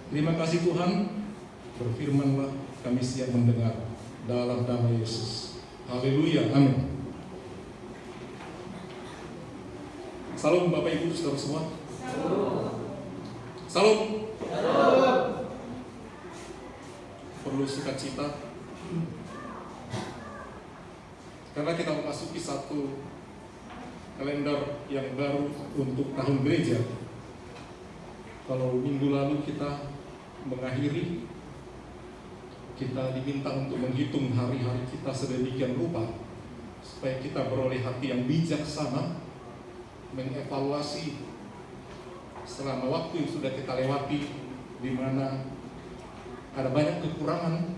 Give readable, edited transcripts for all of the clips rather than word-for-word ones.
Terima kasih Tuhan, berfirman-Lah, kami siap mendengar dalam nama Yesus. Haleluya, amin. Salam Bapak Ibu saudara semua. Salam. Perlu sukacita karena kita memasuki satu kalender yang baru untuk tahun gereja. Kalau minggu lalu kita mengakhiri, kita diminta untuk menghitung hari-hari kita sedemikian rupa supaya kita beroleh hati yang bijaksana, mengevaluasi selama waktu yang sudah kita lewati, di mana ada banyak kekurangan.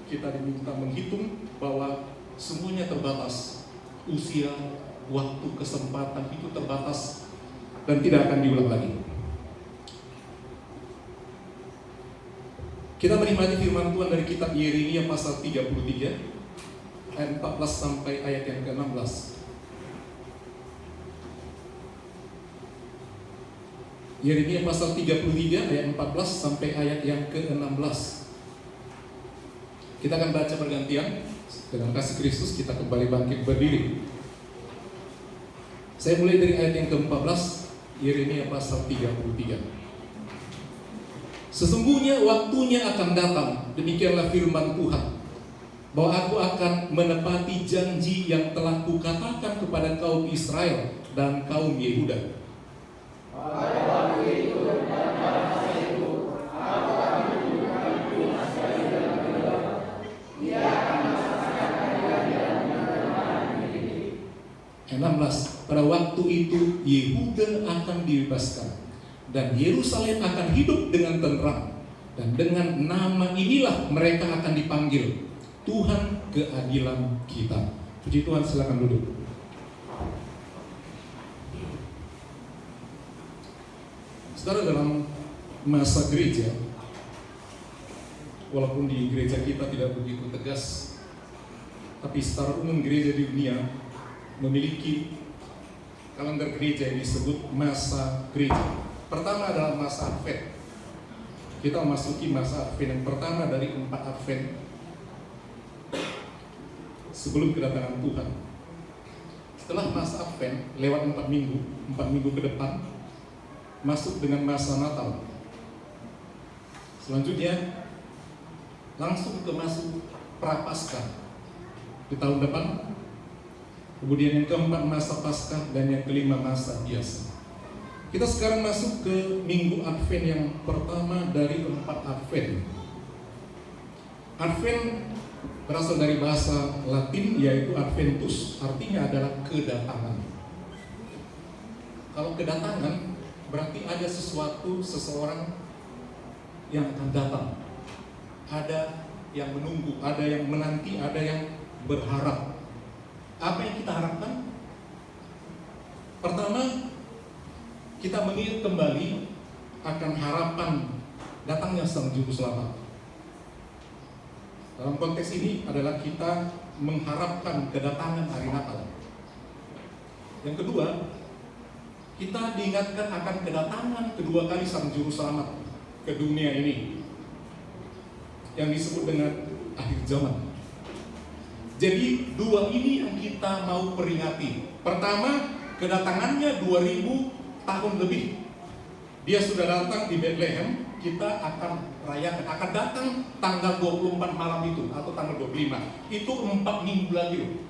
Kita diminta menghitung bahwa semuanya terbatas, usia, waktu, kesempatan itu terbatas dan tidak akan diulang lagi. Kita menikmati firman Tuhan dari kitab Yeremia pasal 33 ayat 14 sampai ayat yang ke-16. Yeremia pasal 33 ayat 14 sampai ayat yang ke-16. Kita akan baca bergantian. Dengan kasih Kristus kita kembali bangkit berdiri. Saya mulai dari ayat yang ke-14, Yeremia pasal 33. Sesungguhnya waktunya akan datang, demikianlah firman Tuhan, bahwa aku akan menepati janji yang telah kukatakan kepada kaum Israel dan kaum Yehuda. Pada waktu itu dan pada masa itu, aku akan menunjukkan tunas dari dalam gelap. Dia akan melaksanakan keadilan dan kebenaran ini. 16. Pada waktu itu Yehuda akan dibebaskan dan Yerusalem akan hidup dengan tenteram, dan dengan nama inilah mereka akan dipanggil Tuhan keadilan kita. Puji Tuhan, silakan duduk. Saudara, dalam masa gereja, walaupun di gereja kita tidak begitu tegas, tapi secara umum gereja di dunia memiliki kalender gereja yang disebut masa gereja. Pertama adalah masa Advent. Kita memasuki masa Advent yang pertama dari 4 Advent sebelum kedatangan Tuhan. Setelah masa Advent, lewat 4 minggu ke depan, masuk dengan masa Natal. Selanjutnya langsung ke masuk Prapaskah di tahun depan. Kemudian yang keempat masa Paskah, dan yang kelima masa biasa. Kita sekarang masuk ke minggu Advent yang pertama dari 4 Advent. Advent berasal dari bahasa Latin, yaitu Adventus, artinya adalah kedatangan. Kalau kedatangan berarti ada sesuatu, seseorang yang akan datang. Ada yang menunggu, ada yang menanti, ada yang berharap. Apa yang kita harapkan? Pertama, kita mengingat kembali akan harapan datangnya Sang Juru Selamat. Dalam konteks ini adalah kita mengharapkan kedatangan hari Natal. Yang kedua, kita diingatkan akan kedatangan kedua kali Sang Juru Selamat ke dunia ini, yang disebut dengan akhir zaman. Jadi dua ini yang kita mau peringati. Pertama, kedatangannya 2000 tahun lebih. Dia sudah datang di Bethlehem. Kita akan rayakan, akan datang tanggal 24 malam itu, atau tanggal 25. Itu 4 minggu lagi.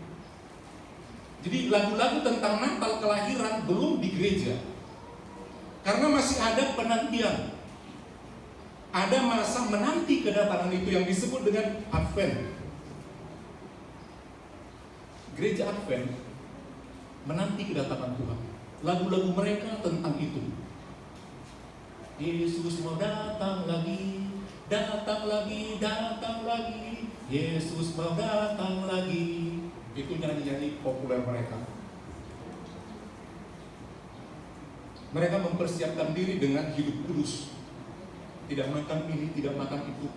Jadi lagu-lagu tentang Natal kelahiran belum di gereja, karena masih ada penantian. Ada masa menanti kedatangan itu yang disebut dengan Advent. Gereja Advent menanti kedatangan Tuhan. Lagu-lagu mereka tentang itu. Yesus mau datang lagi, datang lagi, datang lagi. Yesus mau datang lagi. Itu nyanyi-nyanyi populer mereka. Mereka mempersiapkan diri dengan hidup kudus. Tidak makan ini, tidak makan itu.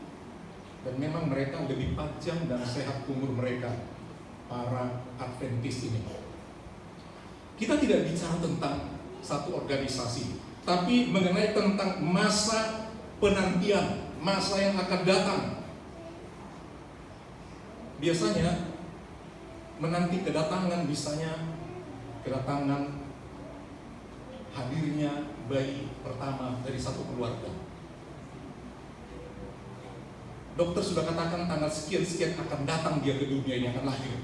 Dan memang mereka lebih panjang dan sehat umur mereka, para Adventis ini. Kita tidak bicara tentang satu organisasi, tapi mengenai tentang masa penantian masa yang akan datang. Biasanya menanti kedatangan, misalnya kedatangan hadirnya bayi pertama dari satu keluarga. Dokter sudah katakan tanggal sekian-sekian akan datang dia ke dunia ini, akan lahir.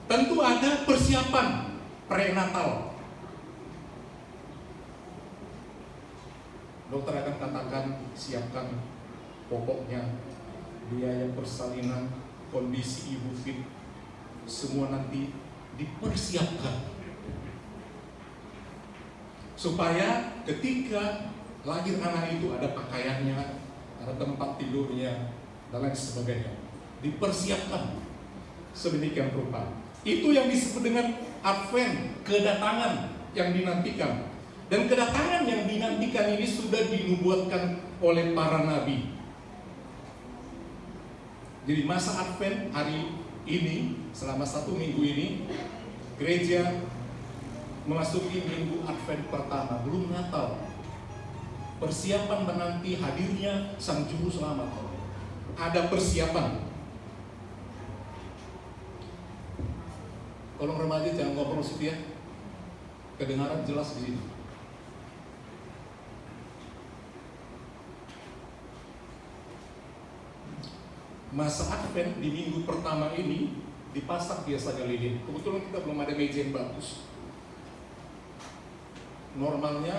Tentu ada persiapan prenatal. Dokter akan katakan siapkan pokoknya biaya persalinan, kondisi ibu fit, semua nanti dipersiapkan supaya ketika lahir anak itu ada pakaiannya, ada tempat tidurnya, dan lain sebagainya. Dipersiapkan sedemikian rupa. Itu yang disebut dengan Advent, kedatangan yang dinantikan. Dan kedatangan yang dinantikan ini sudah dinubuatkan oleh para nabi. Jadi masa Advent hari ini, selama 1 minggu ini, gereja memasuki minggu Advent pertama, belum Natal. Persiapan menanti hadirnya Sang Juru Selamat. Ada persiapan. Tolong remaja jangan ngobrol situ ya. Kedengaran jelas di sini. Masa Advent di minggu pertama ini dipasang biasanya lilin. Kebetulan kita belum ada meja yang bagus. Normalnya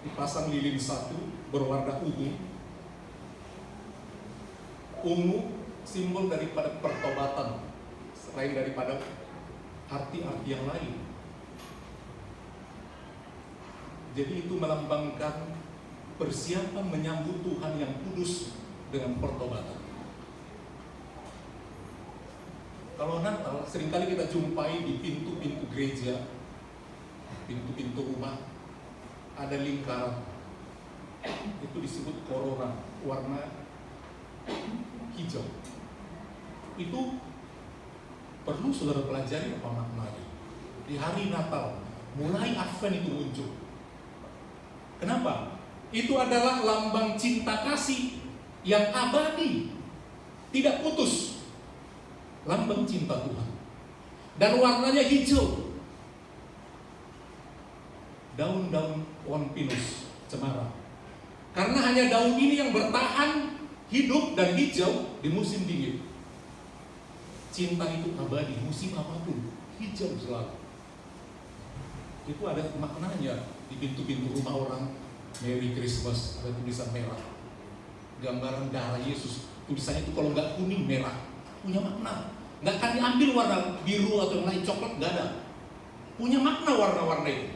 dipasang lilin satu berwarna ungu. Ungu simbol daripada pertobatan, selain daripada arti-arti yang lain. Jadi itu melambangkan persiapan menyambut Tuhan yang kudus dengan pertobatan. Kalau Natal seringkali kita jumpai di pintu-pintu gereja, pintu-pintu rumah, ada lingkaran. Itu disebut korona, warna hijau. Itu perlu saudara pelajari apa maknanya. Di hari Natal, mulai Advent itu muncul. Kenapa? Itu adalah lambang cinta kasih yang abadi, tidak putus. Lambang cinta Tuhan. Dan warnanya hijau. Daun-daun pohon pinus, cemara. Karena hanya daun ini yang bertahan hidup dan hijau di musim dingin. Cinta itu abadi, musim apapun, hijau selalu. Itu ada maknanya di pintu-pintu rumah orang. Merry Christmas, ada tulisan merah. Gambaran darah Yesus. Tulisannya itu kalau nggak kuning, merah. Punya makna. Nggak akan diambil warna biru atau yang lain, coklat, nggak ada. Punya makna warna-warna itu.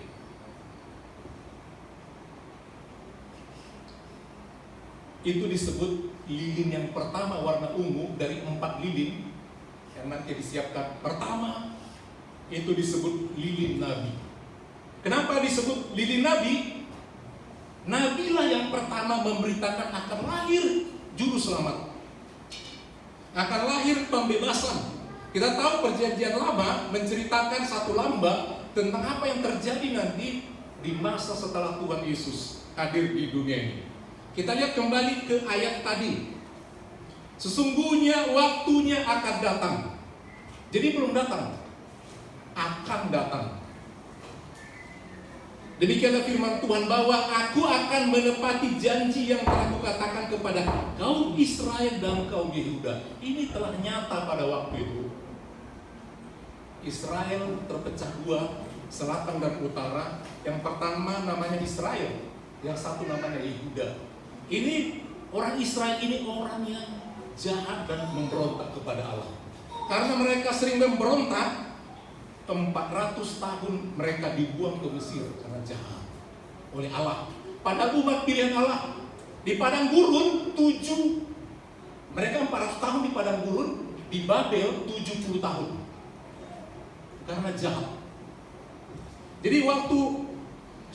Itu disebut lilin yang pertama warna ungu dari 4 lilin yang nanti disiapkan. Pertama itu disebut lilin nabi. Kenapa disebut lilin nabi? Nabilah yang pertama memberitakan akan lahir juru selamat, akan lahir pembebasan. Kita tahu perjanjian lama menceritakan satu lamba tentang apa yang terjadi nanti di masa setelah Tuhan Yesus hadir di dunia ini. Kita lihat kembali ke ayat tadi. Sesungguhnya waktunya akan datang. Jadi belum datang, akan datang. Demikianlah firman Tuhan bahwa aku akan menepati janji yang telah kukatakan kepada kaum Israel dan kaum Yehuda. Ini telah nyata pada waktu itu. Israel terpecah dua, selatan dan utara. Yang pertama namanya Israel, yang satu namanya Yehuda. Ini orang Israel ini orang yang jahat dan memberontak kepada Allah. Karena mereka sering memberontak, 400 tahun mereka dibuang ke Mesir karena jahat oleh Allah. Pada umat pilihan Allah di padang gurun 7, mereka 400 tahun di padang gurun, di Babel 70 tahun karena jahat. Jadi waktu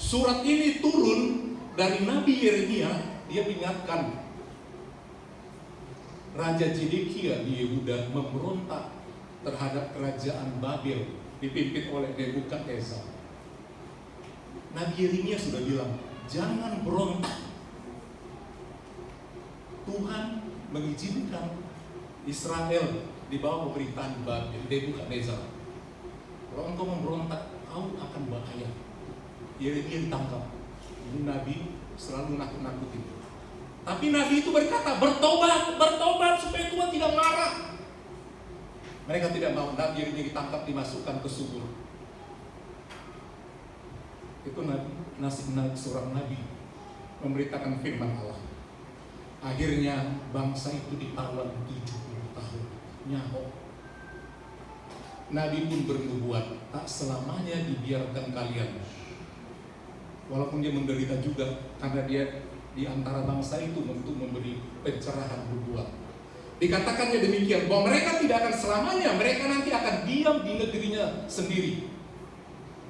surat ini turun dari Nabi Yeremia, dia mengingatkan Raja Zedekia di Yehuda memberontak terhadap kerajaan Babel dipimpin oleh Nebukadnezar. Nabi Yeremia sudah bilang, jangan berontak, Tuhan mengizinkan Israel di bawah pemerintahan Nebukadnezar. Kalau engkau memberontak, kau akan bahaya. Yeremia ditangkap. Ini nabi selalu nakut-nakutin. Tapi nabi itu berkata, bertobat, bertobat supaya Tuhan tidak marah. Mereka tidak mau. Nabi Yeremia ditangkap, dimasukkan ke subur. Itu nasib seorang nabi memberitakan firman Allah. Akhirnya bangsa itu ditawan 70 tahun. Nyaho. Nabi pun bernubuat, tak selamanya dibiarkan kalian. Walaupun dia menderita juga, karena dia di antara bangsa itu untuk memberi pencerahan nubuat. Dikatakannya demikian, bahwa mereka tidak akan selamanya, mereka nanti akan diam di negerinya sendiri,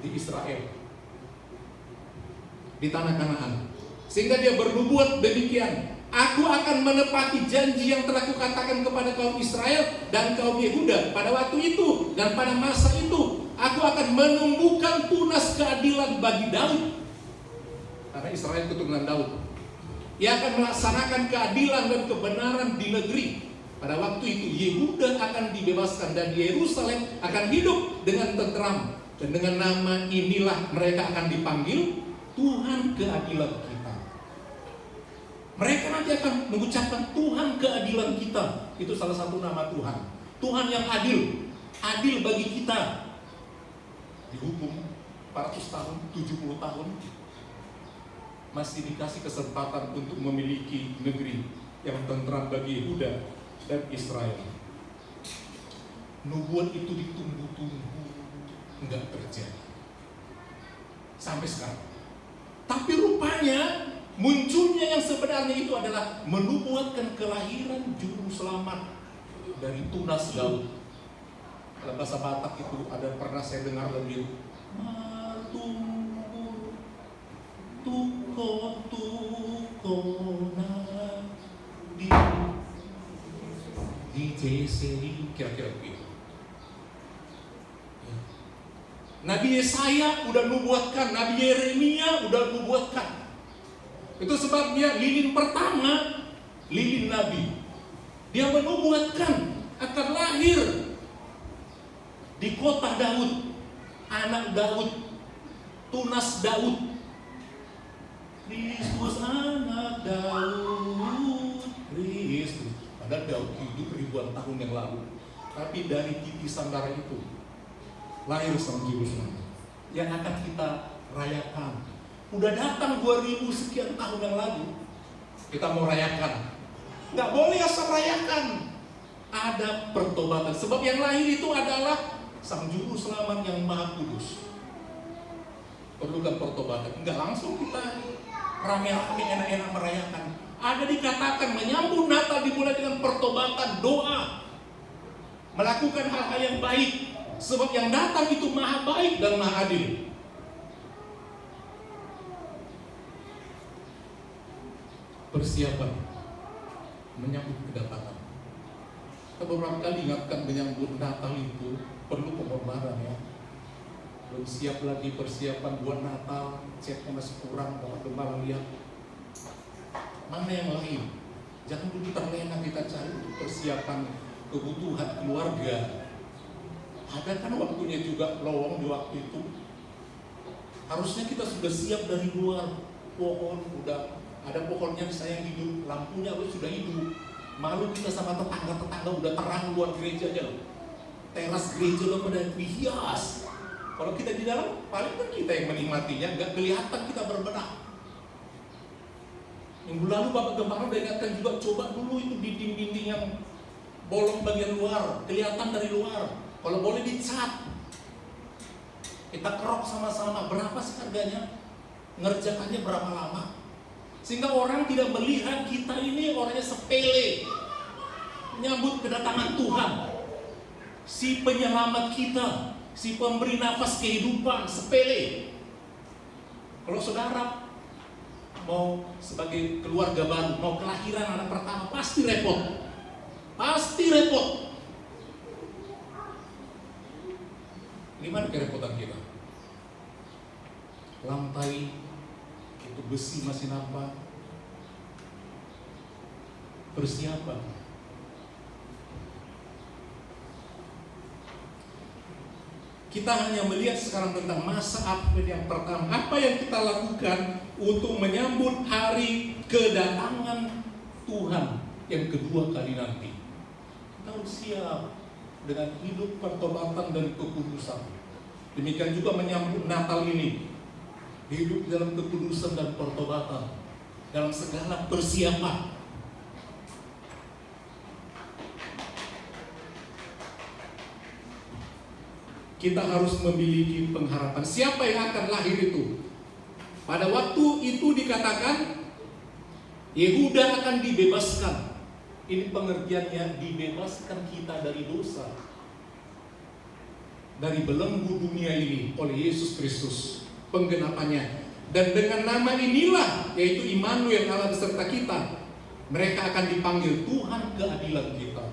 di Israel, di tanah Kanaan. Sehingga dia bernubuat demikian, aku akan menepati janji yang telah kukatakan kepada kaum Israel dan kaum Yehuda pada waktu itu dan pada masa itu. Aku akan menumbuhkan tunas keadilan bagi Daud. Karena Israel keturunan Daud. Ia akan melaksanakan keadilan dan kebenaran di negeri. Pada waktu itu Yehuda akan dibebaskan dan Yerusalem akan hidup dengan tenteram. Dan dengan nama inilah mereka akan dipanggil Tuhan keadilan kita. Mereka nanti akan mengucapkan Tuhan keadilan kita. Itu salah satu nama Tuhan. Tuhan yang adil. Adil bagi kita. Dihukum 400 tahun, 70 tahun. Masih dikasih kesempatan untuk memiliki negeri yang tentram bagi Yehuda dan Israel. Nubuat itu ditunggu-tunggu, enggak terjadi sampai sekarang. Tapi rupanya munculnya yang sebenarnya itu adalah menubuatkan kelahiran juru selamat dari tunas Daud. Dalam bahasa Batak itu ada pernah saya dengar lebih tukona di JCI, kira-kira begitu. Nabi Yesaya udah nubuatkan, Nabi Yeremia udah nubuatkan. Itu sebabnya lilin pertama, lilin Nabi, dia menubuatkan akan lahir di kota Daud, anak Daud, tunas Daud. Kristus anak Daud, Kristus. Padahal Daud hidup ribuan tahun yang lalu. Tapi dari titisan darah itu lahir sang juru selamat yang akan kita rayakan. Udah datang 2000 sekian tahun yang lalu, kita mau rayakan. Nggak boleh asal rayakan. Ada pertobatan. Sebab yang lahir itu adalah sang juru selamat yang maha kudus. Perlukan pertobatan. Nggak langsung kita rame-rame enak-enak merayakan. Ada dikatakan menyambut Natal dimulai dengan pertobatan, doa, melakukan hal-hal yang baik. Sebab yang datang itu maha baik dan maha adil. Persiapan menyambut kedatangan. Kita beberapa kali ingatkan menyambut Natal itu perlu pengorbanan ya. Belum siap lagi persiapan buat Natal, chatnya masih kurang, Bapak Gembala lihat mana yang lain. Jangan dulu terlena kita cari untuk persiapan kebutuhan keluarga. Ada kan waktunya juga lowong di waktu itu. Harusnya kita sudah siap dari luar. Pohon udah ada pohonnya saya hidup, lampunya sudah hidup. Malu kita sama tetangga-tetangga udah terang luar gerejanya. Teras gereja lo pada dihias. Kalau kita di dalam, paling kan kita yang menikmatinya, nggak kelihatan kita berbenah. Minggu lalu Bapak Gembala udah ingatkan juga, coba dulu itu dinding-dinding yang bolong bagian luar, kelihatan dari luar. Kalau boleh dicat, kita kerok sama-sama. Berapa sih harganya? Ngerjakannya berapa lama? Sehingga orang tidak melihat kita ini orangnya sepele. Menyambut kedatangan Tuhan, si penyelamat kita, si pemberi nafas kehidupan, sepele. Kalau saudara mau sebagai keluarga baru, mau kelahiran anak pertama, pasti repot. Pasti repot. Gimana kerepotan kita? Lantai itu besi masih nampak, persiapan. Kita hanya melihat sekarang tentang masa Advent yang pertama. Apa yang kita lakukan untuk menyambut hari kedatangan Tuhan yang kedua kali nanti. Kita harus siap dengan hidup pertobatan dan kekudusan. Demikian juga menyambut Natal ini. Hidup dalam kekudusan dan pertobatan, dalam segala persiapan. Kita harus memiliki pengharapan. Siapa yang akan lahir itu? Pada waktu itu dikatakan Yehuda akan dibebaskan. Ini pengertiannya, dibebaskan kita dari dosa, dari belenggu dunia ini oleh Yesus Kristus, penggenapannya. Dan dengan nama inilah, yaitu Immanuel, Allah beserta kita, mereka akan dipanggil Tuhan keadilan kita.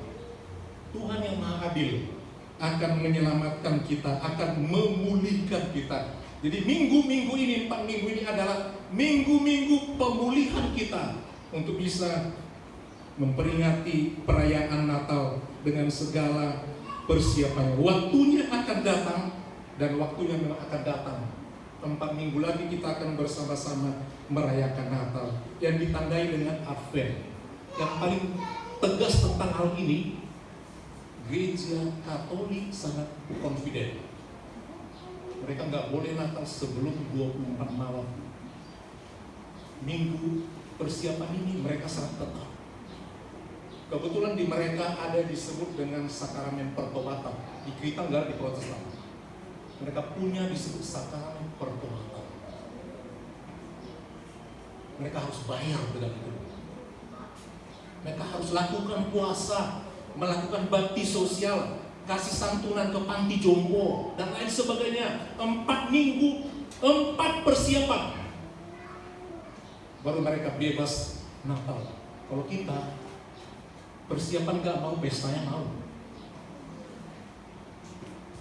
Tuhan yang Maha Adil akan menyelamatkan kita, akan memulihkan kita. Jadi minggu-minggu ini, 4 minggu ini adalah minggu-minggu pemulihan kita untuk bisa memperingati perayaan Natal dengan segala persiapannya. Waktunya akan datang, dan waktunya memang akan datang. 4 minggu lagi kita akan bersama-sama merayakan Natal yang ditandai dengan Advent. Yang paling tegas tentang hal ini, Gereja Katolik sangat confident. Mereka nggak boleh Natal sebelum 24 malam. Minggu persiapan ini mereka sangat ketat. Kebetulan di mereka ada disebut dengan sakramen pertobatan. Di kita nggak, di Protestan. Mereka punya disebut sakramen pertobatan. Mereka harus bayar dengan itu. Mereka harus lakukan puasa, melakukan bakti sosial, kasih santunan ke panti jompo, dan lain sebagainya. 4 minggu, 4 persiapan, baru mereka bebas Natal. Kalau kita persiapan gak mau, pestanya mau.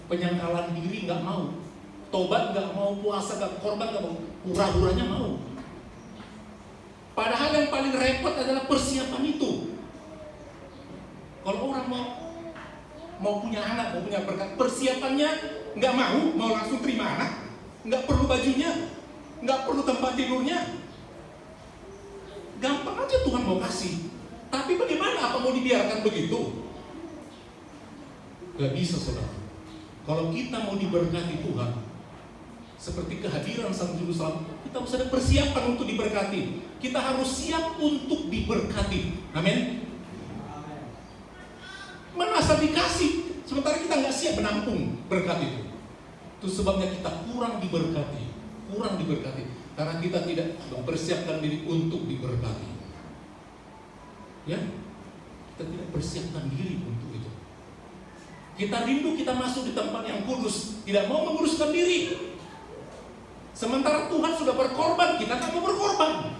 Penyangkalan diri gak mau, tobat gak mau, puasa gak, korban gak mau, hura-huranya mau. Padahal yang paling repot adalah persiapan itu. Kalau orang mau punya anak, mau punya berkat, persiapannya nggak mau langsung terima anak, nggak perlu bajunya, nggak perlu tempat tidurnya, gampang aja Tuhan mau kasih. Tapi bagaimana, apa mau dibiarkan begitu? Gak bisa, saudara. Kalau kita mau diberkati Tuhan, seperti kehadiran Sang Juru Selamat, kita harus ada persiapan untuk diberkati. Kita harus siap untuk diberkati. Amin. Mana asal dikasih, sementara kita nggak siap menampung berkat itu. Itu sebabnya kita kurang diberkati, karena kita tidak mempersiapkan diri untuk diberkati. Ya, kita tidak persiapkan diri untuk itu. Kita rindu kita masuk di tempat yang kudus, tidak mau menguruskan diri. Sementara Tuhan sudah berkorban, kita tak mau berkorban.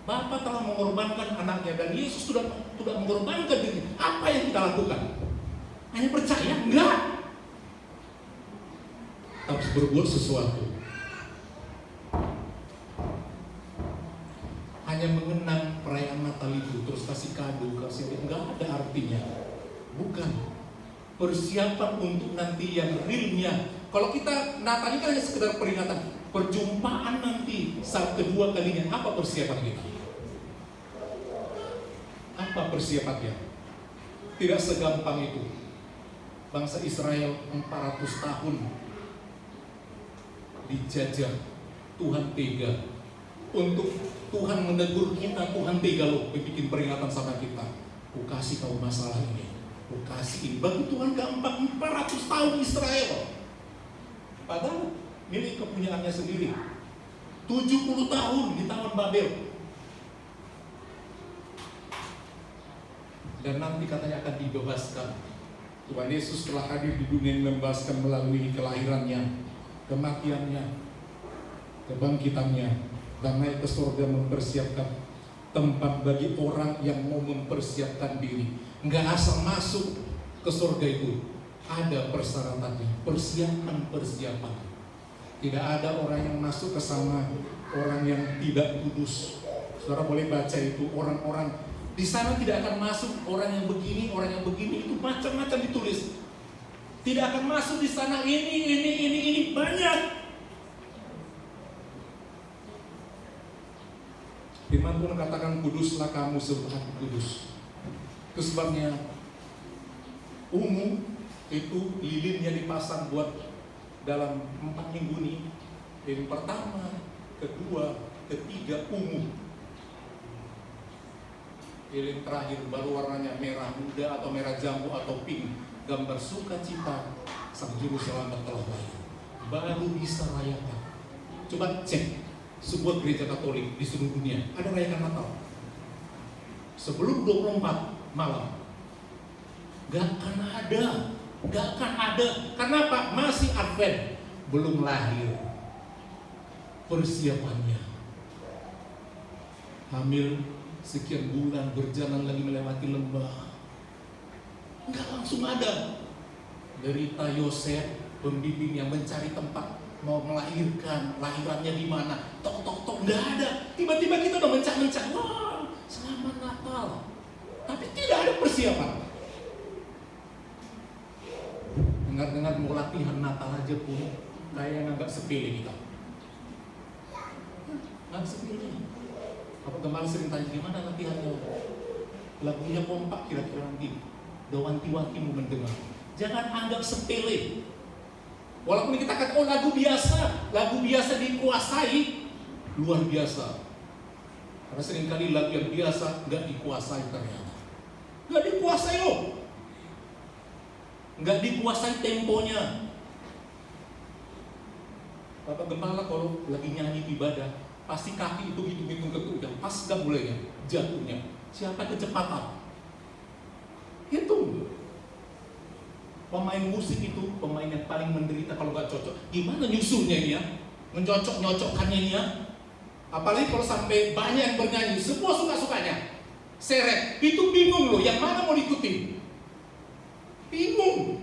Bapa telah mengorbankan anaknya, dan Yesus sudah mengorbankan diri. Apa yang kita lakukan? Hanya percaya? Enggak. Harus berbuat sesuatu. Hanya mengenang perayaan Natal itu, terus kasih kado, enggak ada artinya. Bukan. Persiapan untuk nanti yang realnya. Kalau kita Natal ini kan hanya sekedar peringatan, perjumpaan nanti saat kedua kalinya. Apa persiapan kita? Apa persiapannya? Tidak segampang itu. Bangsa Israel 400 tahun dijajah. Tuhan tega. Untuk Tuhan menegur kita, Tuhan tega loh bikin peringatan sama kita. Ku kasih kau masalah ini, ku kasih ini. Bagi Tuhan keempat 400 tahun Israel. Padahal milik kepunyaannya sendiri. 70 tahun di Taman Babel. Dan nanti katanya akan dibebaskan. Tuhan Yesus telah hadir di dunia membebaskan melalui kelahirannya, kematiannya, kebangkitannya, dan naik ke surga mempersiapkan tempat bagi orang yang mau mempersiapkan diri. Enggak asal masuk ke surga itu, ada persyaratannya, persiapan. Tidak ada orang yang masuk ke sana orang yang tidak kudus. Saudara boleh baca itu, orang-orang Di sana tidak akan masuk orang yang begini, itu macam-macam ditulis. Tidak akan masuk di sana ini banyak. Firman Tuhan katakan, kuduslah kamu sebab aku kudus. Itu sebabnya ungu itu lilinnya dipasang buat dalam 4 minggu ini. Lilin pertama, kedua, ketiga ungu. Lilin terakhir baru warnanya merah muda atau merah jambu atau pink, gambar sukacita sang juru selamat telah lahir. Baru bisa rayakan. Coba cek sebuah gereja Katolik di seluruh dunia ada rayakan Natal sebelum 24 malam. Gak akan ada. Kenapa? Masih Advent, belum lahir. Persiapannya hamil sekian bulan, berjalan lagi melewati lembah, nggak langsung ada. Derita Yosef, pembimbing yang mencari tempat mau melahirkan, lahirannya di mana, tok, nggak ada. Tiba-tiba kita udah mencak-mencak, wah, selamat Natal, tapi tidak ada persiapan. Dengar-dengar mau latihan Natal aja pun kayak nggak sepele kita. Nggak sepele. Apa kemarin sering tanya gimana latihannya? Lagunya kompak kira-kira nanti. Dawanti-wanti mau mendengar. Jangan anggap sepele. Walaupun kita kata lagu biasa dikuasai, luar biasa. Karena seringkali lagu yang biasa nggak dikuasai ternyata. Nggak dikuasai loh. Nggak dikuasai temponya. Bapak Gembala kalau lagi nyanyi ibadah, pasti kaki itu hitung-hitung ketujuh, pas gak mulainya, jatuhnya. Siapa kecepatan? Hitung. Pemain musik itu pemain yang paling menderita kalau gak cocok. Gimana nyusunnya ini ya? Mencocok-nyocokkannya ini ya? Apalagi kalau sampai banyak yang bernyanyi, semua suka-sukanya. Seret, itu bingung loh, yang mana mau diikutin? Bingung.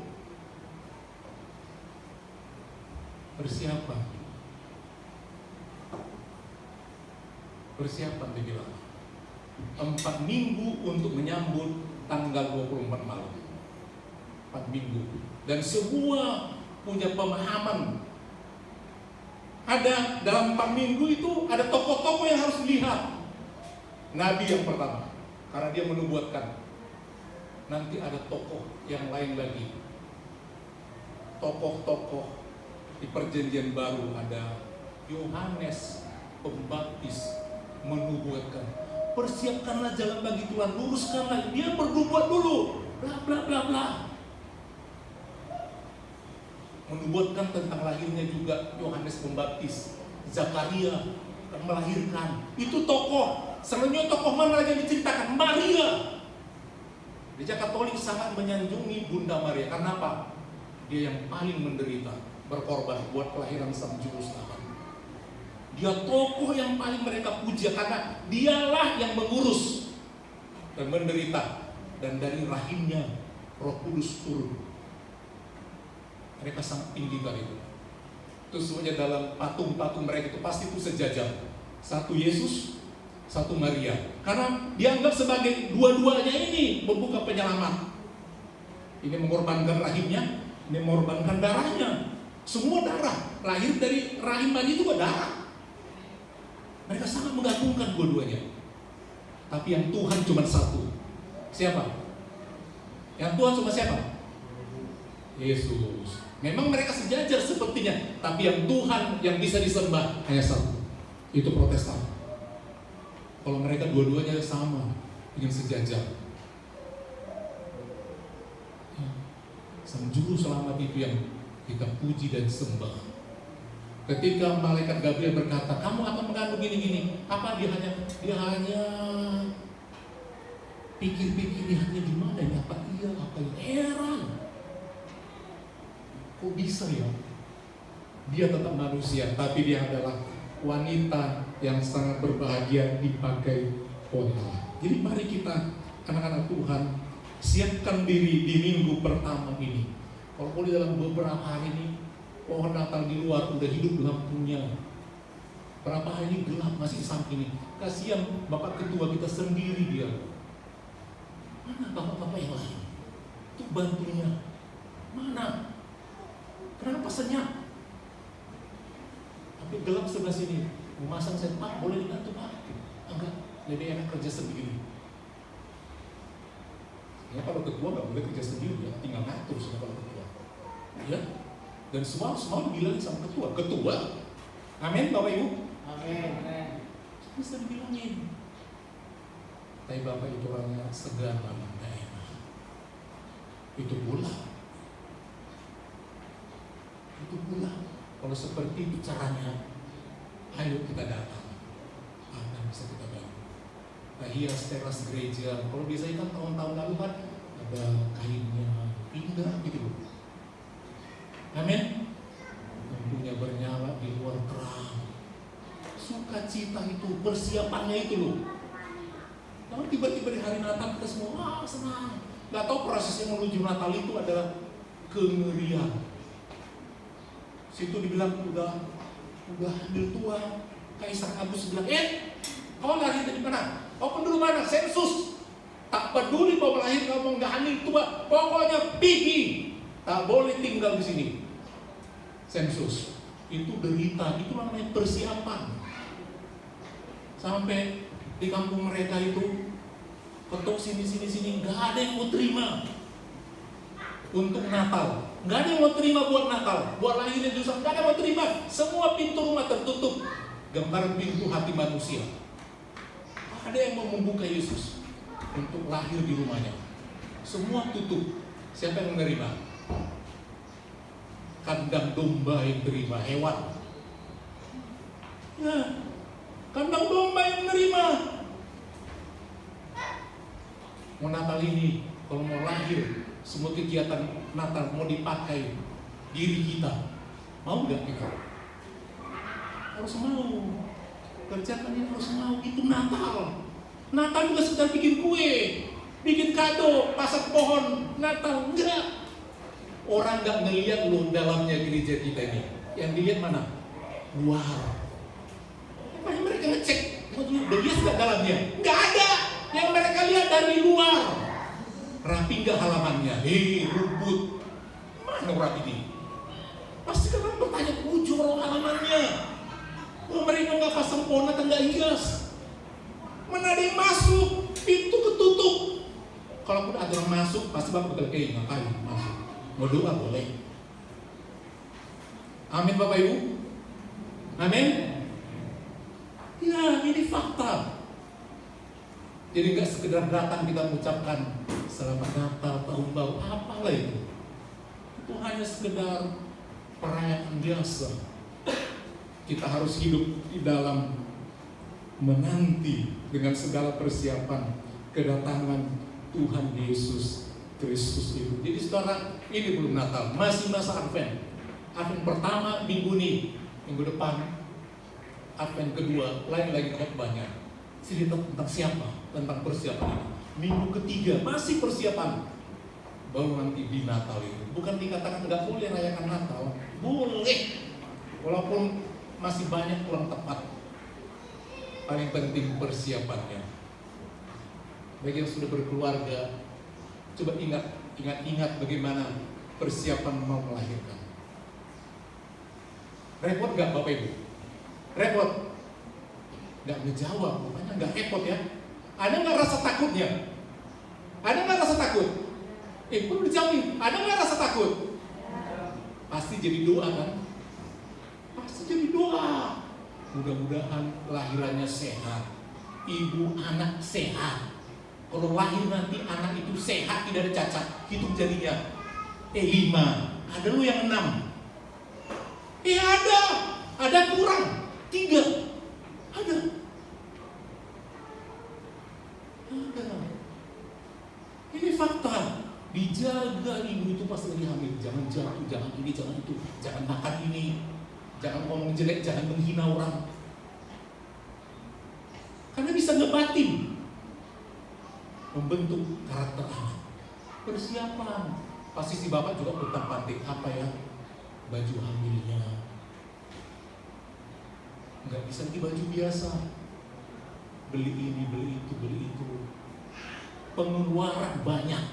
Persiapan dibilang 4 minggu untuk menyambut tanggal 24 malam. 4 minggu. Dan semua punya pemahaman. Ada dalam 4 minggu itu ada tokoh-tokoh yang harus dilihat. Nabi yang pertama, karena dia menubuatkan. Nanti ada tokoh yang lain lagi. Tokoh-tokoh di perjanjian baru ada Yohanes Pembaptis menubuatkan, persiapkanlah jalan bagi Tuhan, luruskanlah. Dia bernubuat dulu, bla bla bla bla. Menubuatkan tentang lahirnya juga Yohanes Pembaptis. Zakaria akan melahirkan. Itu tokoh. Selanjutnya tokoh mana lagi yang diceritakan? Maria. Gereja Katolik sangat menyanjungi Bunda Maria. Karena apa? Dia yang paling menderita, berkorban buat kelahiran sang juru selamat. Dia tokoh yang paling mereka puja karena dialah yang mengurus dan menderita, dan dari rahimnya Roh Kudus turun. Mereka sangat tinggi kali itu. Itu semuanya dalam patung-patung mereka itu pasti itu sejajar. Satu Yesus, satu Maria. Karena dianggap sebagai dua-duanya ini membuka penyelamat. Ini mengorbankan rahimnya, ini mengorbankan darahnya. Semua darah, lahir dari rahim Maria itu darah. Mereka sangat menggabungkan dua-duanya. Tapi yang Tuhan cuma satu. Siapa? Yang Tuhan cuma siapa? Yesus. Memang mereka sejajar sepertinya, tapi yang Tuhan yang bisa disembah hanya satu. Itu Protestan. Kalau mereka dua-duanya sama, ingin sejajar. Sang juru selamat itu yang kita puji dan sembah. Ketika malaikat Gabriel berkata, kamu akan mengandung gini-gini, apa dia hanya pikir-pikir lihatnya gimana ini, apa iya, heran. Kok bisa ya? Dia tetap manusia, tapi dia adalah wanita yang sangat berbahagia dipakai oleh Allah. Jadi mari kita, anak-anak Tuhan, siapkan diri di minggu pertama ini. Kalau boleh dalam beberapa hari ini, pohon Natal di luar udah hidup lampunya. Berapa hari ini gelap masih samping ini. Kasihan Bapak Ketua kita sendiri dia. Mana bapak-bapak yang lain? Itu bantunya. Mana? Kenapa senyap? Tapi gelap sebelah sini. Memasang saya, Pak boleh dibantu Pak? Enggak, lebih enak kerja sendiri. Ya kalau ketua nggak boleh kerja sendiri ya, tinggal ngatur semua kalau ketua. Ya, dan semua dibilangin sama ketua. Amin Bapak Ibu. Amin. Bisa dibilangin. Tapi Bapak itu orangnya segan banget, enak. Itu pula. Kalau seperti itu caranya, ayo kita datang. Apa yang bisa kita bantu? Nah, hias teras gereja. Kalau biasanya kan tahun-tahun lalu kan ada kainnya, pindah gitu loh. Amin. Lampunya bernyala di luar terang. Sukacita itu, persiapannya itu loh. Lalu tiba-tiba di hari Natal kita semua senang. Gak tahu prosesnya menuju Natal itu adalah kengerian. Situ dibilang udah hamil tua. Kaisar Agus bilang, kau lahir dari mana? Kau penduduk mana? Sensus. Tak peduli kau lahir kamu nggak hamil tua. Pokoknya pergi. Tak boleh tinggal di sini. Sensus. Itu derita. Itu namanya persiapan. Sampai di kampung mereka itu ketok sini nggak ada yang mau terima untuk Natal, nggak ada yang mau terima buat Natal, buat lahirnya Yesus, nggak ada yang mau terima. Semua pintu rumah tertutup, gambar pintu hati manusia. Ada yang mau membuka Yesus untuk lahir di rumahnya. Semua tutup. Siapa yang menerima? Kandang domba yang terima, hewan. Nah, kandang domba yang menerima. Mau Natal ini, kalau mau lahir, semua kegiatan Natal mau dipakai diri kita, mau nggak kita? Harus mau. Kerjakannya harus mau. Itu Natal. Natal juga sekedar bikin kue, bikin kado, pasang pohon Natal, enggak. Orang nggak ngelihat loh dalamnya gereja kita ini. Yang dilihat mana? Luar. Makanya mereka ngecek, begitu nggak dalamnya? Nggak ada. Yang mereka lihat dari luar. Rapi nggak halamannya? Rumput. Mana rapi ini? Pasti kan orang bertanya, jorok halamannya. Oh, mereka nggak pasang pohon atau nggak hias. Mana ada yang masuk? Pintu ketutup. Kalaupun ada orang masuk, pasti bapak berkata, ngapain masuk? Mau doa boleh. Amin Bapak Ibu. Amin. Ya, ini fakta. Jadi nggak sekedar datang kita mengucapkan selamat Natal, tahun baru, apalah itu. Itu hanya sekedar perayaan biasa. Kita harus hidup di dalam menanti dengan segala persiapan kedatangan Tuhan Yesus Kristus itu. Jadi saudara, ini belum Natal, masih masa Advent. Advent pertama minggu ini, minggu depan Advent kedua, lain lagi khotbahnya. Cerita tentang siapa? Tentang persiapan ini. Minggu ketiga masih persiapan. Baru nanti di Natal itu. Bukan dikatakan nggak boleh rayakan Natal, boleh. Walaupun masih banyak kurang tepat. Paling penting persiapannya. Bagi yang sudah berkeluarga, coba ingat bagaimana persiapan mau melahirkan. Repot nggak Bapak Ibu? Repot? Nggak ngejawab, makanya nggak repot ya. Ada nggak rasa takutnya? Ada nggak rasa takut? Perlu dijamin. Ada nggak rasa takut? Pasti jadi doa kan? Pasti jadi doa. Mudah-mudahan lahirannya sehat, ibu anak sehat. Kalau lahir nanti anak itu sehat, tidak ada cacat, hitung jarinya 5. Ada lu yang 6. Ada kurang 3. Ada. Ini fakta. Dijaga ibu itu pas lagi hamil. Jangan jatuh, jangan ini, jangan itu, jangan makan ini, jangan ngomong jelek, jangan menghina orang. Karena bisa ngebatin, membentuk karakter anak. Persiapan. Pasti si bapak juga utak-atik apa ya? Baju hamilnya. Nggak bisa di baju biasa. Beli ini, beli itu, beli itu. pengeluaran banyak.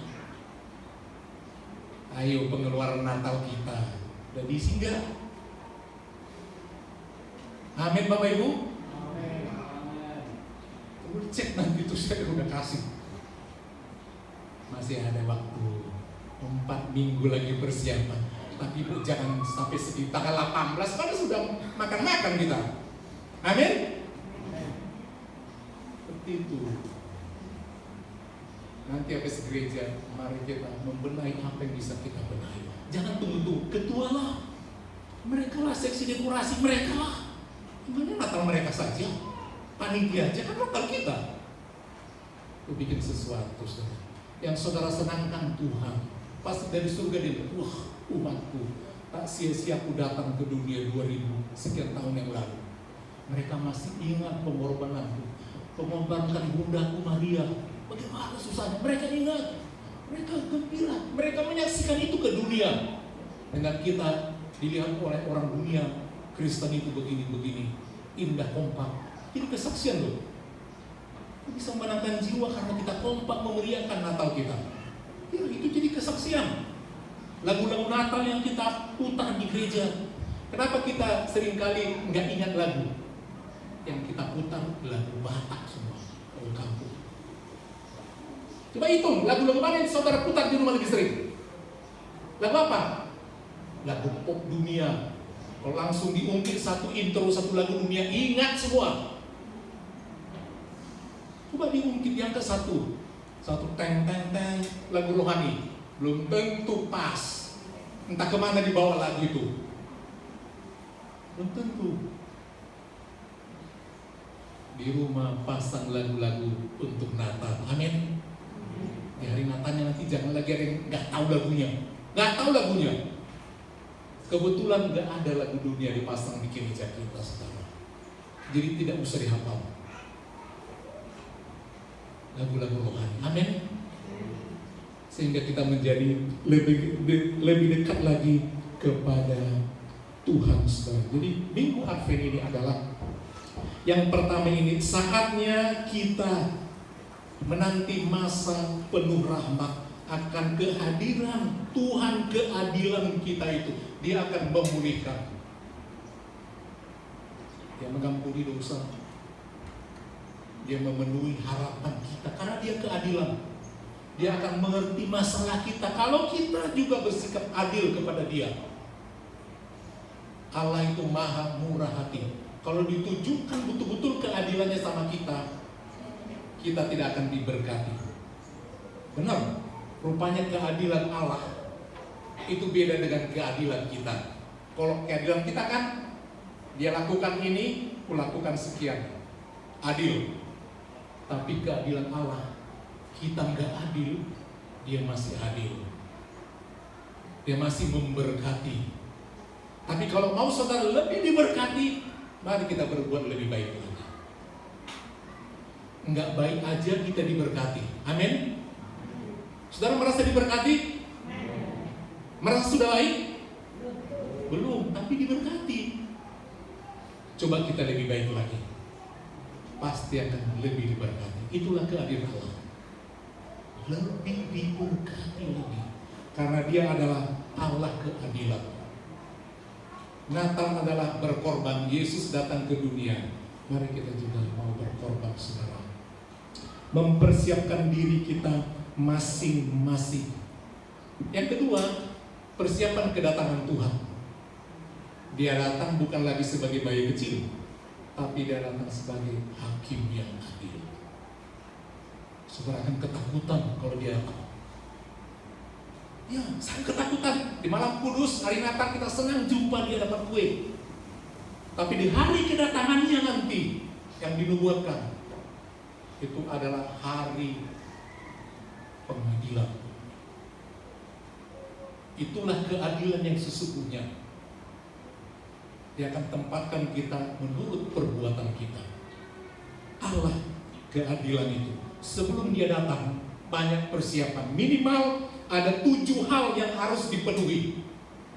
Ayo pengeluaran Natal kita udah diisi enggak? Amin Bapak Ibu. Coba cek nanti tuh saya udah kasih. Masih ada waktu 4 minggu lagi persiapan. Tapi Bu, jangan sampai sedih. Tanggal 18 kan sudah makan-makan kita. Amin. Seperti itu. Nanti habis gereja, mari kita membenahi apa yang bisa kita benahi. Jangan tunggu-tunggu. Ketua lah, mereka lah, seksi dekorasi mereka lah. Gimana Natal mereka saja? Panitia aja kan Natal kita. Lu bikin sesuatu saudara, yang saudara senangkan Tuhan. Pasti dari surga dia bilang, wah umatku tak sia-sia aku datang ke dunia 2000 sekian tahun yang lalu. Mereka masih ingat pengorbananku, pengorbankan bundaku Maria. Bagaimana susahnya, mereka ingat, mereka gembira, mereka menyaksikan itu ke dunia. Dengan kita dilihat oleh orang dunia, Kristen itu begini-begini, indah kompak. Ini kesaksian loh. Kita bisa menangkan jiwa karena kita kompak memeriahkan Natal kita. Ya, itu jadi kesaksian. Lagu-lagu Natal yang kita putar di gereja. Kenapa kita seringkali nggak ingat lagu? Yang kita putar lagu Batak semua, lagu kampung. Coba hitung, lagu-lagu mana yang saudara putar di rumah lebih sering? Lagu apa? Lagu pop dunia. Kalau langsung diungkit satu intro, satu lagu dunia, ingat semua. Coba diungkit yang ke satu teng-teng-teng, lagu rohani. Belum tentu pas. Entah kemana dibawa lagu itu. Belum tentu. Di rumah pasang lagu-lagu untuk Natal. Amin. Di hari Natalnya nanti jangan lagi ada yang nggak tahu lagunya. Kebetulan nggak ada lagu dunia dipasang di gereja kita saudara. Jadi tidak usah dihafal. Lagu-lagu rohani. Amin. Sehingga kita menjadi lebih dekat lagi kepada Tuhan saudara. Jadi Minggu Advent ini adalah yang pertama ini saatnya kita menanti masa penuh rahmat akan kehadiran Tuhan, keadilan kita itu. Dia akan memulihkan. Dia mengampuni dosa. Dia memenuhi harapan kita karena dia keadilan. Dia akan mengerti masalah kita kalau kita juga bersikap adil kepada dia. Allah itu maha murah hati. Kalau ditujukan betul-betul keadilannya sama kita, kita tidak akan diberkati. Benar, rupanya keadilan Allah itu beda dengan keadilan kita. Kalau keadilan kita kan, dia lakukan ini, kulakukan sekian, adil. Tapi keadilan Allah, kita nggak adil, dia masih adil. Dia masih memberkati. Tapi kalau mau saudara lebih diberkati, mari kita berbuat lebih baik lagi. Enggak baik aja kita diberkati. Amin. Saudara merasa diberkati? Merasa sudah baik? Belum, tapi diberkati. Coba kita lebih baik lagi. Pasti akan lebih diberkati. Itulah keadilan Allah. Lebih diberkati lagi. Karena dia adalah Allah keadilan. Natal adalah berkorban. Yesus datang ke dunia. Mari kita juga mau berkorban saudara. Mempersiapkan diri kita masing-masing. Yang kedua, persiapan kedatangan Tuhan. Dia datang bukan lagi sebagai bayi kecil, tapi dia datang sebagai hakim yang adil. Saudara akan ketakutan kalau dia datang. Ya, saya ketakutan. Di malam kudus, hari Natal kita senang jumpa dia dapat kue. Tapi di hari kedatangannya nanti yang dinubuatkan, itu adalah hari pengadilan. Itulah keadilan yang sesungguhnya. Dia akan tempatkan kita menurut perbuatan kita. Allah keadilan itu. Sebelum dia datang, banyak persiapan. Minimal ada 7 hal yang harus dipenuhi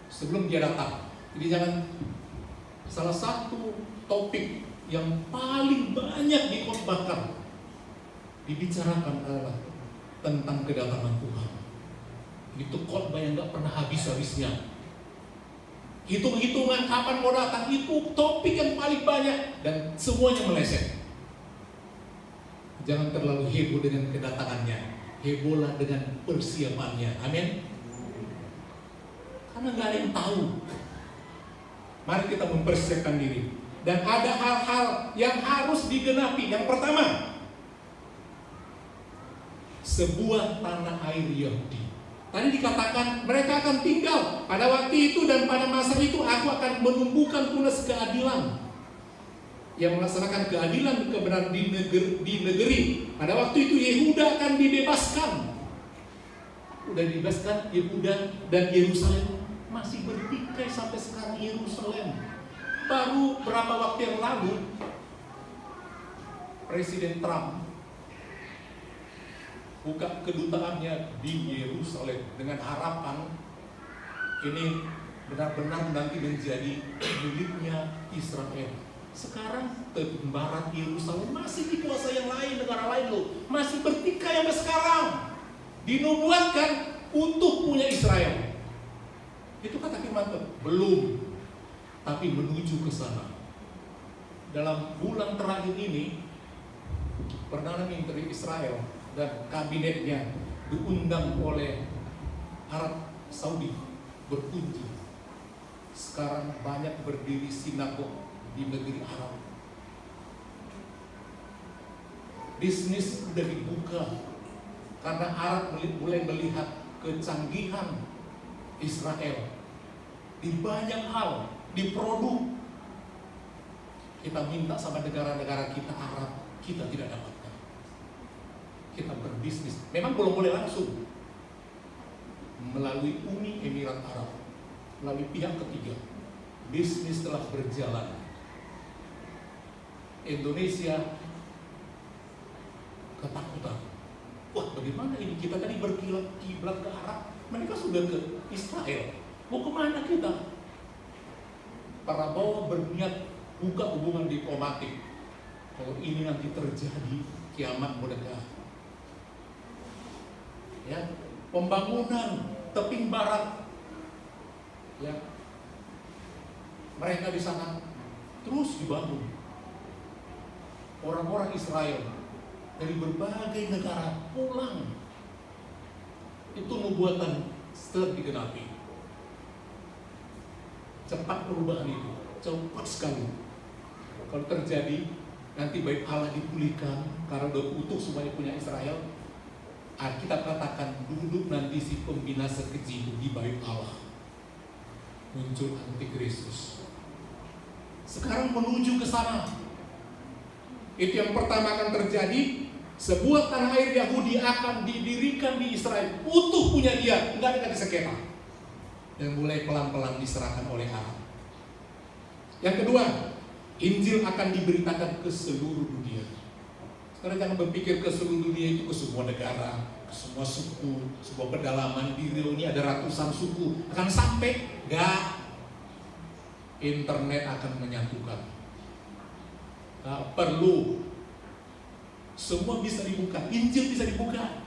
sebelum dia datang. Jadi jangan, salah satu topik yang paling banyak dikhotbahkan, dibicarakan adalah tentang kedatangan Tuhan. Itu khotbah yang gak pernah habis-habisnya. Hitung-hitungan kapan mau datang, itu topik yang paling banyak dan semuanya meleset. Jangan terlalu heboh dengan kedatangannya, hebohlah dengan persiapannya. Amin. Karena gak ada yang tahu. Mari kita mempersiapkan diri. Dan ada hal-hal yang harus digenapi. Yang pertama, sebuah tanah air Yahudi. Tadi dikatakan mereka akan tinggal pada waktu itu, dan pada masa itu aku akan menumbuhkan tunas keadilan yang melaksanakan keadilan dan kebenaran di negeri. Pada waktu itu Yehuda akan dibebaskan. Udah dibebaskan Yehuda, dan Yerusalem masih bertikai sampai sekarang. Yerusalem baru berapa waktu yang lalu Presiden Trump buka kedutaannya di Yerusalem dengan harapan ini benar-benar nanti menjadi miliknya Israel. Sekarang barat Yerusalem masih dikuasai yang lain, negara lain loh, masih bertikai sampai sekarang. Dinubuatkan untuk punya Israel. Itu kata firman Tuhan. Belum, tapi menuju ke sana. Dalam bulan terakhir ini, Perdana Menteri Israel dan kabinetnya diundang oleh Arab Saudi berkunjung. Sekarang banyak berdiri sinagog di negeri Arab. Bisnis sudah dibuka karena Arab mulai melihat kecanggihan Israel di banyak hal, di produk. Kita minta sama negara-negara kita Arab, kita tidak dapatkan. Kita berbisnis, memang belum boleh langsung, melalui Uni Emirat Arab, melalui pihak ketiga. Bisnis telah berjalan. Indonesia ketakutan. Wah, bagaimana ini? Kita tadi berkiblat ke Arab, mereka sudah ke Israel. Mau kemana kita? Prabowo berniat buka hubungan diplomatik. Kalau ini nanti terjadi, kiamat mendekat. Ya, pembangunan tebing barat, ya, mereka di sana terus dibangun. Orang-orang Israel dari berbagai negara pulang. Itu nubuatan setelah digenapi. Cepat perubahan itu, cepat sekali. Kalau terjadi, nanti bait Allah dipulihkan karena udah utuh semuanya punya Israel. Kita katakan duduk nanti si pembinasa keji di bait Allah. Muncul antikristus. Sekarang menuju ke sana. Itu yang pertama akan terjadi. Sebuah tanah air Yahudi akan didirikan di Israel. Utuh punya dia, enggak ada sengketa. Dan mulai pelan-pelan diserahkan oleh Arab. Yang kedua, Injil akan diberitakan ke seluruh dunia. Sekarang jangan berpikir ke seluruh dunia itu ke semua negara, ke semua suku, sebuah pedalaman. Di Rio ini ada ratusan suku. Akan sampai? Enggak. Internet akan menyatukan. Nggak perlu. Semua bisa dibuka. Injil bisa dibuka.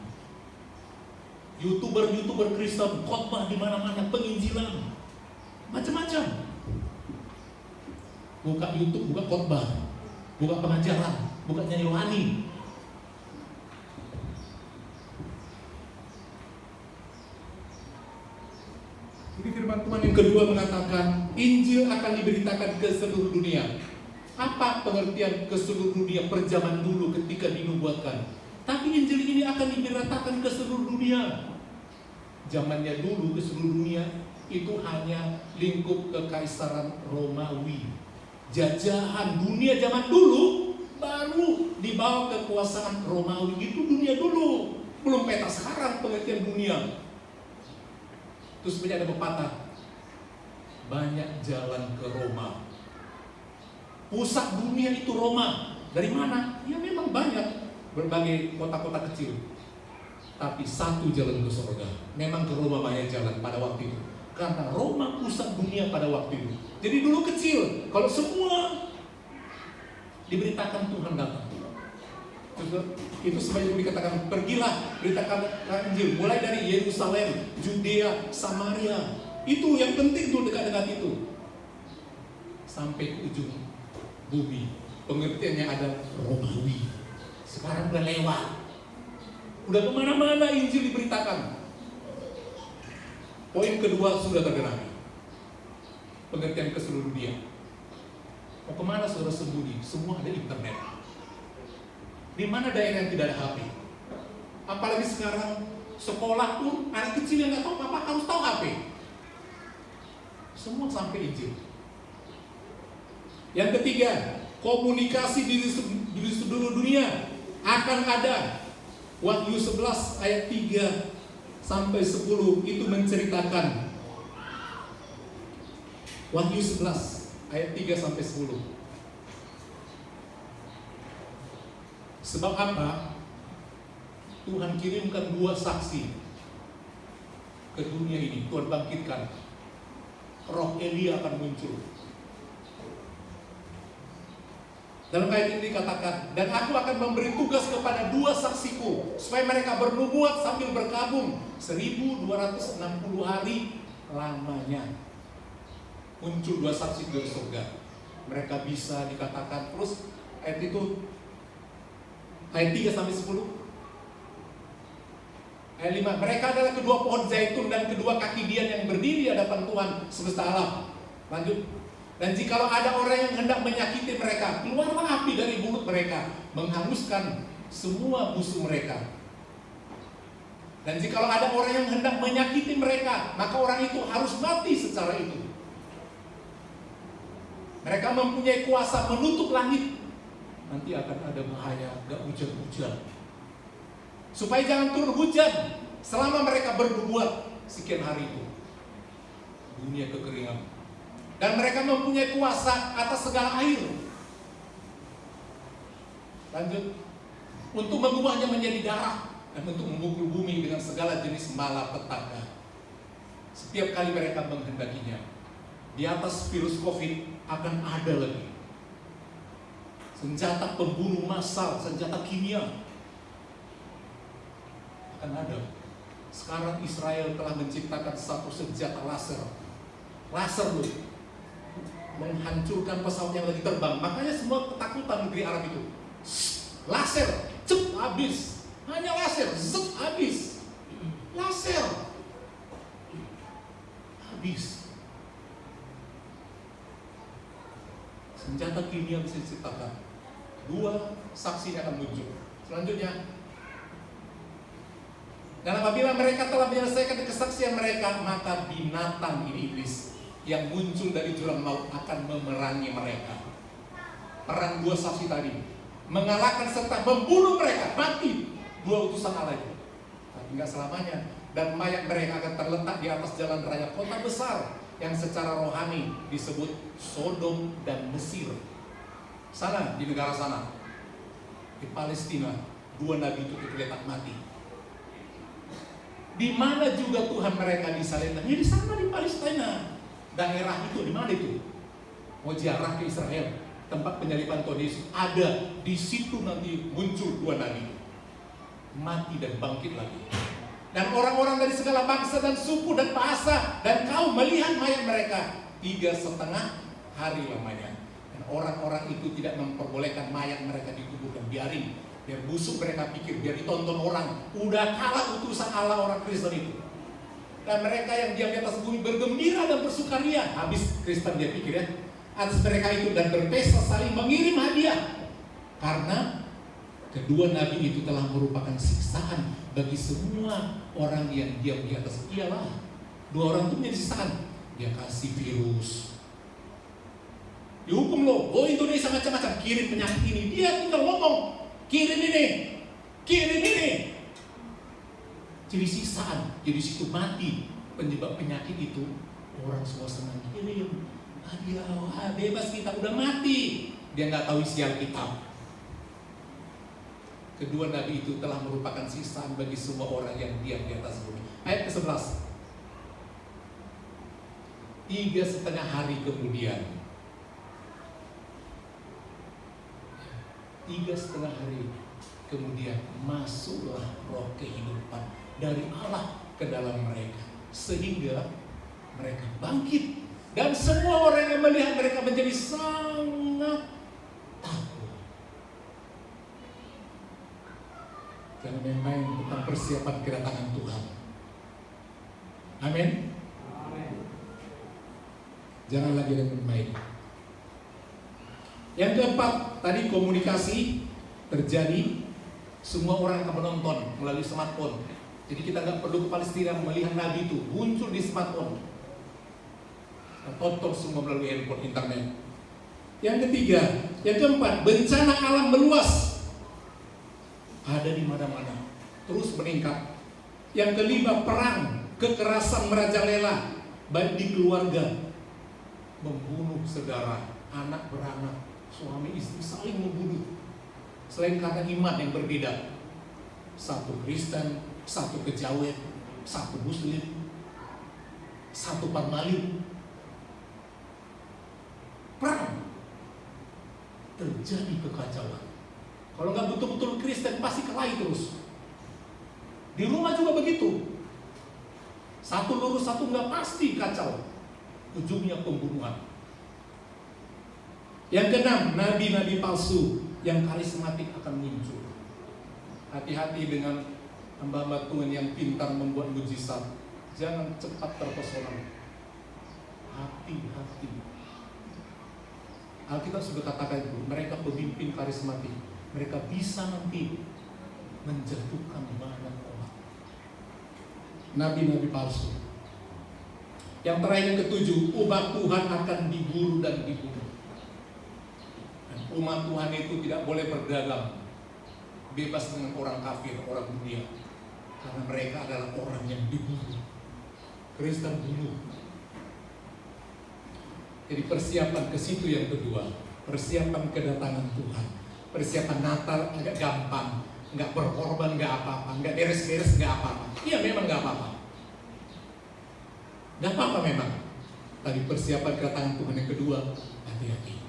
YouTuber Kristen khotbah di mana-mana, penginjilan, macam-macam. Buka YouTube, buka khotbah, buka pengajaran, buka nyanyi rohani. Jadi firman Tuhan yang kedua mengatakan Injil akan diberitakan ke seluruh dunia. Apa pengertian ke seluruh dunia perjaman dulu ketika dinubuatkan? Tapi Injil ini akan diberitakan ke seluruh dunia. Zamannya dulu ke seluruh dunia itu hanya lingkup kekaisaran Romawi. Jajahan dunia zaman dulu baru dibawa kekuasaan Romawi. Itu dunia dulu, belum peta sekarang pengertian dunia. Terus ada pepatah, banyak jalan ke Roma. Pusat dunia itu Roma. Dari mana? Ya memang banyak berbagai kota-kota kecil. Tapi satu jalan ke surga. Memang ke Roma banyak jalan pada waktu itu. Karena Roma pusat dunia pada waktu itu. Jadi dulu kecil. Kalau semua diberitakan Tuhan datang. Itu sebanyak dikatakan, pergilah beritakan Injil mulai dari Yerusalem, Judea, Samaria. Itu yang penting tuh, dekat-dekat itu sampai ke ujung bumi. Pengertiannya ada Romawi. Sekarang udah lewat, udah kemana-mana Injil diberitakan. Poin kedua sudah tergerak, pengertian ke seluruh dunia. Mau kemana saudara sembunyi? Semua ada internet. Di mana daerah yang tidak ada HP? Apalagi sekarang sekolah pun anak kecil yang nggak tahu apa harus tahu HP. Semua sampai Injil. Yang ketiga, komunikasi di seluruh dunia akan ada. Wahyu 11 ayat 3 sampai 10 itu menceritakan. Wahyu 11 ayat 3 sampai 10. Sebab apa? Tuhan kirimkan 2 saksi ke dunia ini. Tuhan bangkitkan. Roh Elia akan muncul. Dalam ayat ini dikatakan, dan aku akan memberi tugas kepada 2 saksiku, supaya mereka bernubuat sambil berkabung 1260 hari lamanya. Muncul 2 saksi dari surga. Mereka bisa dikatakan, terus ayat itu ayat 3 sampai 10. Ayat 5, mereka adalah kedua pohon zaitun dan kedua kaki dian yang berdiri di hadapan Tuhan semesta alam. Lanjut. Dan jikalau ada orang yang hendak menyakiti mereka, keluarlah api dari mulut mereka, menghanguskan semua musuh mereka. Dan jikalau ada orang yang hendak menyakiti mereka, maka orang itu harus mati secara itu. Mereka mempunyai kuasa menutup langit. Nanti akan ada bahaya, gak hujan-hujan, supaya jangan turun hujan selama mereka bernubuat sekian hari itu. Dunia kekeringan. Dan mereka mempunyai kuasa atas segala air. Lanjut. Untuk mengubahnya menjadi darah dan untuk memukul bumi dengan segala jenis malapetaka. Setiap kali mereka menghendakinya, di atas virus COVID akan ada lagi senjata pembunuh massal, senjata kimia akan ada. Sekarang Israel telah menciptakan satu senjata laser. Laser loh, menghancurkan pesawat yang lagi terbang. Makanya semua ketakutan negeri Arab itu. Laser, cep, habis. Hanya laser, zep, habis. Laser, habis. Senjata kimia bisa diciptakan. 2 saksi akan muncul. Selanjutnya, dan apabila mereka telah menyelesaikan kesaksian mereka, maka binatang ini iblis yang muncul dari jurang maut akan memerangi mereka. Perang 2 saksi tadi, mengalahkan serta membunuh mereka, mati 2 utusan Allah itu. Tapi nggak selamanya. Dan mayat mereka akan terletak di atas jalan raya kota besar yang secara rohani disebut Sodom dan Mesir. Sana, di negara sana, di Palestina, 2 nabi itu terletak mati. Di mana juga Tuhan mereka disalibkan? Ya di sana, di Palestina. Daerah itu, di mana itu? Mau ziarah ke Israel, tempat penyaliban Tuhan Yesus, ada di situ. Nanti muncul 2 nabi, mati dan bangkit lagi. Dan orang-orang dari segala bangsa dan suku dan bahasa dan kaum melihat mayat mereka 3,5 hari lamanya. Dan orang-orang itu tidak memperbolehkan mayat mereka dikuburkan, biarin, biar busuk mereka pikir, biar ditonton orang. Udah kalah utusan Allah orang Kristen itu. Dan mereka yang diam di atas bumi bergembira dan bersukaria. Habis Kristen dia pikir ya, atas mereka itu, dan berpesta saling mengirim hadiah. Karena kedua nabi itu telah merupakan siksaan bagi semua orang yang diam di atas. Iyalah, 2 orang itu menjadi siksaan. Dia kasih virus, dihukum loh. Oh, Indonesia macam-macam, kirim penyakit ini. Dia tinggal ngomong, kirim ini, kirim ini. Jadi siksaan. Jadi situ mati penyebab penyakit itu. Orang semua senang kirim hadiah. Wah, bebas kita, udah mati. Dia nggak tahu isi Alkitab. Kedua nabi itu telah merupakan siksaan bagi semua orang yang diam di atas bumi. Ayat ke-11. 3,5 hari kemudian, 3,5 hari Kemudian masuklah roh kehidupan dari Allah ke dalam mereka, sehingga mereka bangkit. Dan semua orang yang melihat mereka menjadi sangat takut. Jangan main-main tentang persiapan kedatangan Tuhan. Amin. Jangan lagi main-main. Yang keempat, tadi komunikasi terjadi. Semua orang akan menonton melalui smartphone. Jadi kita nggak perlu ke Palestina melihat Nabi itu muncul di smartphone. Tonton semua melalui handphone, internet. Yang ketiga, yang keempat, bencana alam meluas. Ada di mana-mana, terus meningkat. Yang kelima, perang, kekerasan merajalela, baik di keluarga, membunuh saudara, anak beranak, suami istri saling membunuh. Selain karena iman yang berbeda, satu Kristen, satu kejawen, satu Muslim, satu Parmali. Perang, terjadi kekacauan. Kalau nggak betul-betul Kristen pasti kelahi terus. Di rumah juga begitu. Satu lurus satu nggak pasti kacau. Ujungnya pembunuhan. Yang keenam, nabi-nabi palsu yang karismatik akan muncul. Hati-hati dengan hamba-hamba Tuhan yang pintar membuat mujizat. Jangan cepat terpesona. Hati-hati. Alkitab sudah katakan itu, mereka pemimpin karismatik. Mereka bisa nanti menjatuhkan banyak orang. Nabi-nabi palsu. Yang terakhir, yang ketujuh, umat Tuhan akan diburu dan dibunuh. Umat Tuhan itu tidak boleh berdagang bebas dengan orang kafir, orang dunia, karena mereka adalah orang yang diburu. Kristen bunuh. Jadi persiapan ke situ yang kedua, persiapan kedatangan Tuhan. Persiapan Natal agak gampang, nggak berkorban, nggak apa-apa, nggak beres-beres, nggak apa-apa. Iya memang nggak apa-apa, nggak apa-apa memang. Tadi persiapan kedatangan Tuhan yang kedua, hati-hati.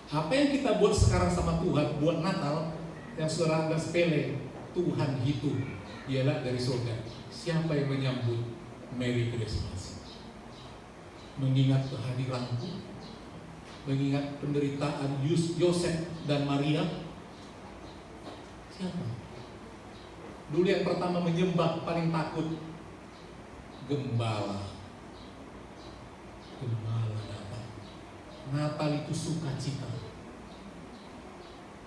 Apa yang kita buat sekarang sama Tuhan, buat Natal, yang saudara anggap sepele, Tuhan itu ialah dari surga. Siapa yang menyambut Merry Christmas? Mengingat kehadiranku, mengingat penderitaan Yosef dan Maria. Siapa? Dulu yang pertama menyembah paling takut gembala. Gembala datang. Natal itu sukacita.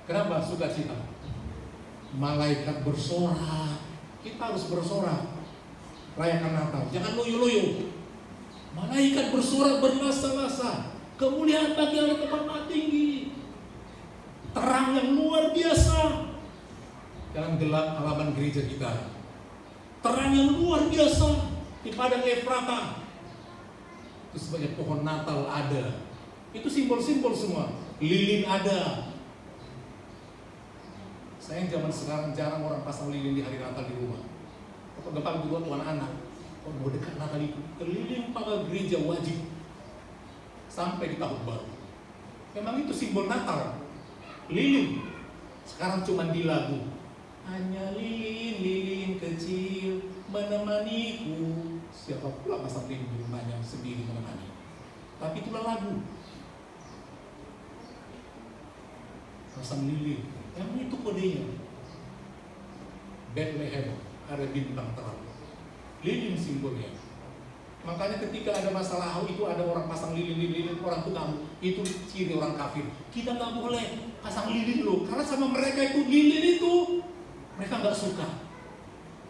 Kenapa sukacita? Malaikat bersorak. Kita harus bersorak rayakan Natal. Jangan loyo-loyo. Malaikat bersorak berlasa-lasa. Kemuliaan bagi Allah tempat tinggi. Terang yang luar biasa. Jangan gelap halaman gereja kita. Terang yang luar biasa di padang Efrata. Itu sebanyak pohon Natal ada. Itu simbol-simbol semua. Lilin ada. Sayang zaman sekarang jarang orang pasang lilin di hari Natal di rumah. Kalau depan dua tuan anak, kalau mau dekat Natal itu, keliling pagar gereja wajib sampai di tahun baru. Memang itu simbol Natal. Lilin. Sekarang cuma di lagu. Hanya lilin kecil menemaniku. Siapa pula pasang lilin di rumahnya sendiri menemani. Tapi itulah lagu. Pasang lilin. Yang itu kodenya. Bethlehem, ada bintang terang. Lilin simbolnya. Makanya ketika ada masalah itu ada orang pasang lilin, orang tukang, itu ciri orang kafir. Kita nggak boleh pasang lilin loh, karena sama mereka itu lilin itu mereka nggak suka.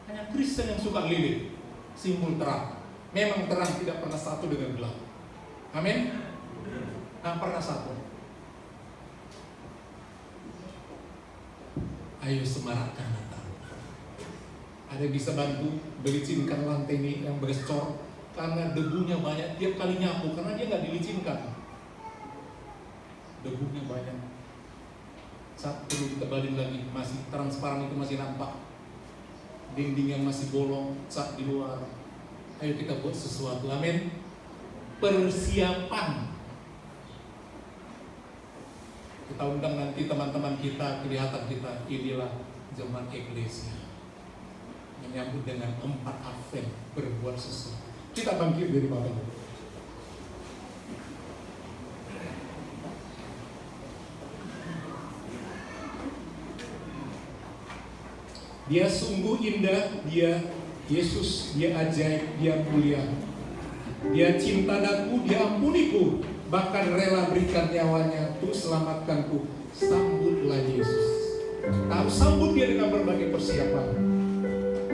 Hanya Kristen yang suka lilin, simbol terang. Memang terang tidak pernah satu dengan gelap. Amin. Nggak pernah satu. Ayo semarakkan Natal. Ada yang bisa bantu belicinkan lantai ini yang bercor karena debunya banyak tiap kali nyapu karena dia nggak dilicinkan. Debunya banyak. Saat perlu kita balik lagi masih transparan itu masih nampak. Dinding yang masih bolong cat di luar. Ayo kita buat sesuatu. Amin. Persiapan. Kita undang nanti teman-teman kita, kelihatan kita, inilah Jemaat Eklesia menyambut dengan 4 Advent, berbuat sesuatu. Kita bangkit dari Bapak Ibu. Dia sungguh indah, dia Yesus, dia ajaib, dia mulia. Dia cinta daku, dia ampuniku, bahkan rela berikan nyawanya untuk selamatkanku. Sambutlah Yesus. Sambut dia dengan berbagai persiapan.